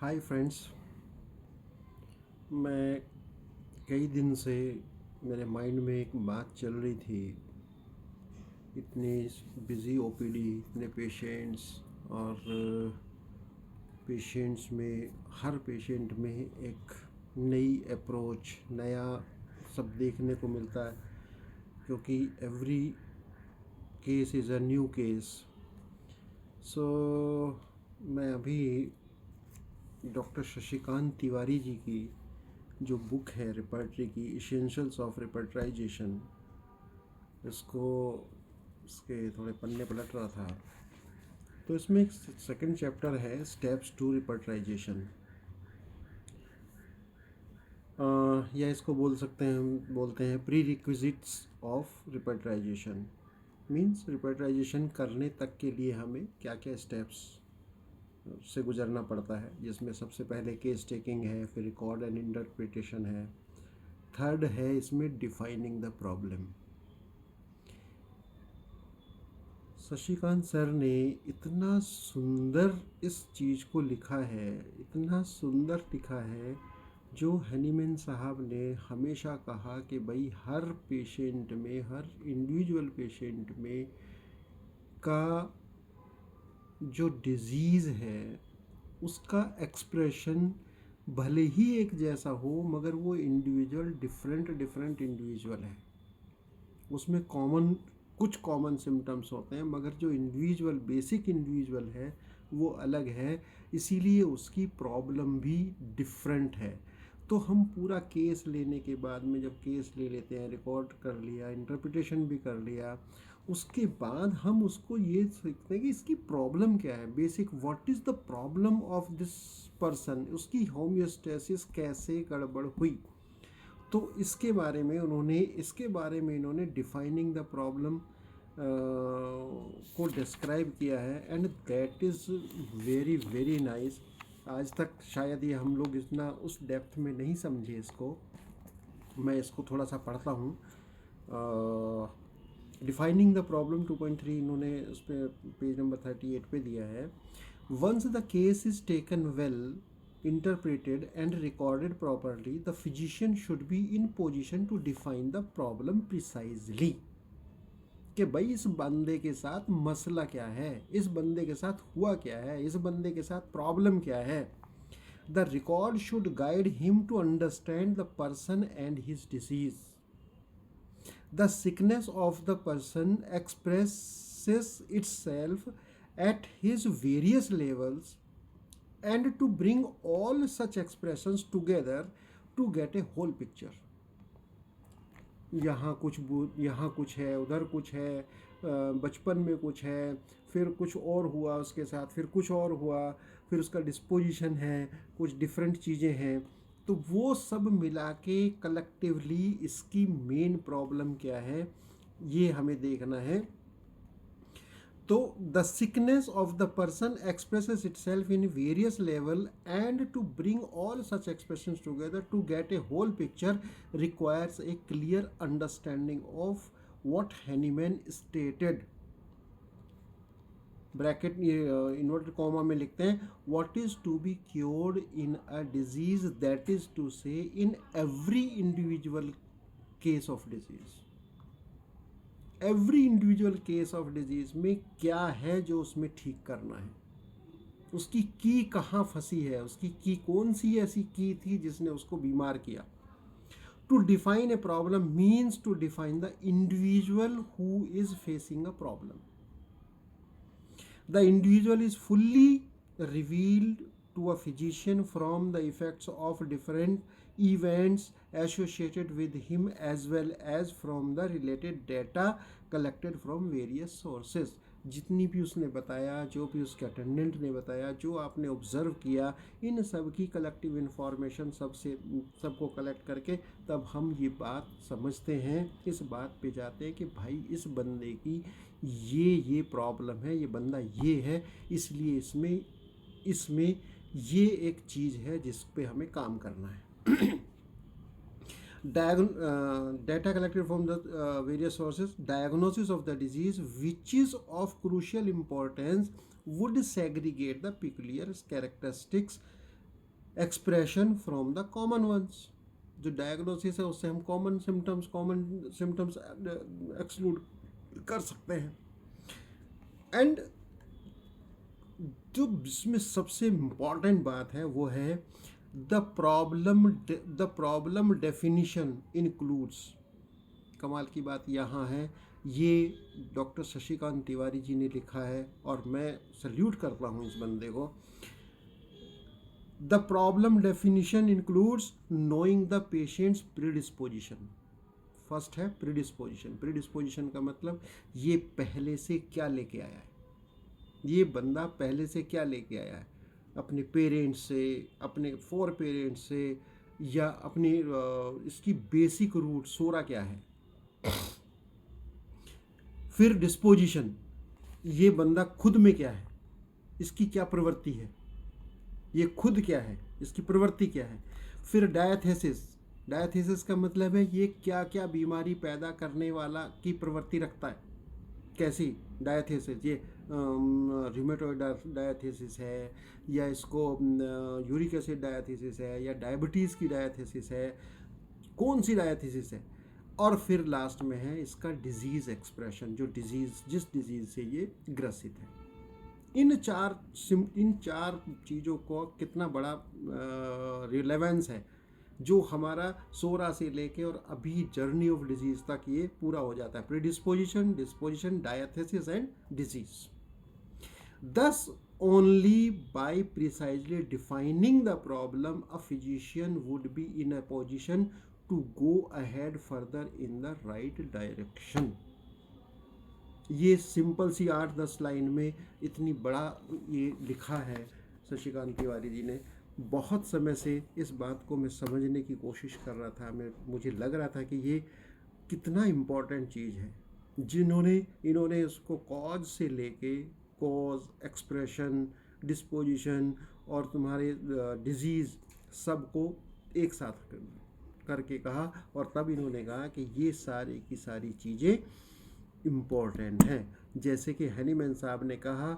Hi friends. मैं कई दिन से मेरे माइंड में एक बात चल रही थी। इतनी बिज़ी ओपीडी, इतने पेशेंट्स और पेशेंट्स में हर पेशेंट में एक नई अप्रोच, नया सब देखने को मिलता है, क्योंकि every case is a new case. So मैं अभी डॉक्टर शशिकांत तिवारी जी की जो बुक है रिपर्टरी की, इसेंशियल्स ऑफ रिपर्टराइजेशन, इसको इसके थोड़े पन्ने पलट रहा था। तो इसमें एक सेकंड चैप्टर है, स्टेप्स टू रिपर्टराइजेशन, या इसको बोलते हैं प्री रिक्विजिट्स ऑफ रिपर्टराइजेशन। मीन्स रिपर्टराइजेशन करने तक के लिए हमें क्या क्या स्टेप्स से गुजरना पड़ता है, जिसमें सबसे पहले केस टेकिंग है, फिर रिकॉर्ड एंड इंटरप्रिटेशन है, थर्ड है इसमें defining the problem. Shashikant sir ने इतना सुंदर इस चीज़ को लिखा है, इतना सुंदर लिखा है, जो हनीमैन साहब ने हमेशा कहा कि भाई हर पेशेंट में, हर इंडिविजुअल पेशेंट में का जो डिजीज़ है उसका एक्सप्रेशन भले ही एक जैसा हो, मगर वो इंडिविजुअल डिफरेंट इंडिविजुअल है। उसमें कुछ कॉमन सिम्टम्स होते हैं, मगर जो इंडिविजुअल बेसिक इंडिविजुअल है वो अलग है, इसीलिए उसकी प्रॉब्लम भी डिफरेंट है। तो हम पूरा केस लेने के बाद में, जब केस ले लेते हैं, रिकॉर्ड कर लिया, इंटरप्रिटेशन भी कर लिया, उसके बाद हम उसको ये सीखते हैं कि इसकी प्रॉब्लम क्या है, basic what is the problem of this person, उसकी होम्योस्टेसिस कैसे गड़बड़ हुई। तो इसके बारे में इन्होंने डिफाइनिंग द प्रॉब्लम को डिस्क्राइब किया है, and that is very very nice. आज तक शायद ये हम लोग इतना उस डेप्थ में नहीं समझे इसको। मैं इसको थोड़ा सा पढ़ता हूँ। डिफाइनिंग द प्रॉब्लम 2.3 इन्होंने उस पर पेज नंबर 38 पे दिया है। Once the case is taken well, interpreted and recorded properly, the physician should be in position to define the problem precisely। कि भाई इस बंदे के साथ मसला क्या है, इस बंदे के साथ हुआ क्या है, इस बंदे के साथ प्रॉब्लम क्या है। The record should guide him to understand the person and his disease. The sickness of the person expresses itself at his various levels, and to bring all such expressions together to get a whole picture। यहाँ कुछ है, उधर कुछ है, बचपन में कुछ है, फिर कुछ और हुआ उसके साथ, फिर कुछ और हुआ, फिर उसका डिस्पोजिशन है, कुछ डिफरेंट चीज़ें हैं। तो वो सब मिला के कलेक्टिवली इसकी मेन प्रॉब्लम क्या है, ये हमें देखना है। तो the sickness of the person expresses itself in various level, and to bring all such expressions together to get a whole picture requires a clear understanding of what Hahnemann stated. Bracket ये inverted comma में लिखते हैं, what is to be cured in a disease, that is to say in every individual case of disease. Every individual case of disease में क्या है जो उसमें ठीक करना है, उसकी की कहाँ फंसी है, उसकी की कौन सी ऐसी की थी जिसने उसको बीमार किया। To define a problem means to define the individual who is facing a problem. The individual is fully revealed to a physician from the effects of different events associated with him, as well as from the related data collected from various sources। जितनी भी उसने बताया, जो भी उसके attendant ने बताया, जो आपने ऑब्जर्व किया, इन सब की कलेक्टिव इन्फॉर्मेशन सबको कलेक्ट करके तब हम ये बात समझते हैं, इस बात पे जाते हैं कि भाई इस बंदे की ये प्रॉब्लम है, ये बंदा ये है, इसलिए इसमें ये एक चीज़ है जिस पे हमें काम करना है। Data collected from the various sources, diagnosis of the disease which is of crucial importance would segregate the peculiar characteristics expression from the common ones. जो डायग्नोसिस है उससे हम कॉमन सिम्टम्स एक्सक्लूड कर सकते हैं। एंड जो इसमें सबसे इम्पॉर्टेंट बात है वो है द प्रॉब्लम डेफिनिशन इंक्लूड्स। कमाल की बात यहाँ है, ये डॉक्टर शशिकांत तिवारी जी ने लिखा है और मैं सल्यूट करता हूँ इस बंदे को। The problem definition includes knowing the patients predisposition. First है प्रीडिस्पोजिशन। प्रीडिस्पोजिशन का मतलब ये पहले से क्या लेके आया है, ये बंदा पहले से क्या लेके आया है, अपने पेरेंट्स से, अपने फोर पेरेंट्स से, या अपनी इसकी बेसिक रूट सोरा क्या है। फिर डिस्पोजिशन, ये बंदा खुद में क्या है, इसकी क्या प्रवृत्ति है, ये खुद क्या है, इसकी प्रवृत्ति क्या है। फिर डायथेसिस। डायथेसिस का मतलब है ये क्या क्या बीमारी पैदा करने वाला की प्रवृत्ति रखता है। कैसी डायथेसिस, ये रूमेटॉइड डायथेसिस है, या इसको यूरिक एसिड डायथेसिस है, या डायबिटीज़ की डायथेसिस है, कौन सी डायथेसिस है। और फिर लास्ट में है इसका डिजीज़ एक्सप्रेशन, जो जिस डिजीज़ से ये ग्रसित है। इन चार चीज़ों को कितना बड़ा रिलेवेंस है, जो हमारा सोरा से लेके और अभी जर्नी ऑफ डिजीज तक ये पूरा हो जाता है। Predisposition, disposition, diathesis and disease. Thus, only by precisely defining the problem, a physician would be in a position to go ahead further in the right direction. ये सिंपल सी 8-10 line में इतनी बड़ा ये लिखा है शशिकांत तिवारी जी ने। बहुत समय से इस बात को मैं समझने की कोशिश कर रहा था, मुझे लग रहा था कि ये कितना इम्पोर्टेंट चीज़ है, इन्होंने उसको कॉज से लेके कॉज, एक्सप्रेशन, डिस्पोजिशन और तुम्हारे डिजीज़ सबको एक साथ करके कहा। और तब इन्होंने कहा कि ये सारी की सारी चीज़ें इम्पोर्टेंट हैं। जैसे कि हनीमैन साहब ने कहा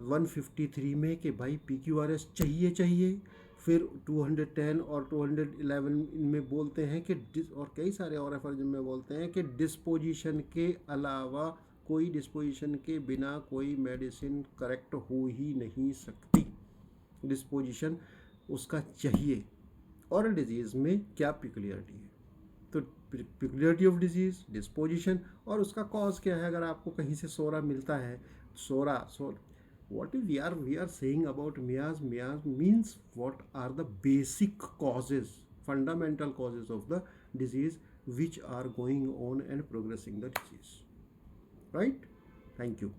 153 में कि भाई PQRS चाहिए। फिर 210 और 211 इनमें बोलते हैं कि और कई सारे और एफ में बोलते हैं कि डिस्पोजिशन के अलावा, कोई डिस्पोजिशन के बिना कोई मेडिसिन करेक्ट हो ही नहीं सकती। डिस्पोजिशन उसका चाहिए। और डिजीज़ में क्या पिकुलियरिटी है, तो पिकुलियरिटी ऑफ डिजीज़, डिस्पोजिशन, और उसका कॉज क्या है। अगर आपको कहीं से सोरा मिलता है, what we are saying about miasm means what are the basic causes, fundamental causes of the disease which are going on and progressing the disease, right? Thank you.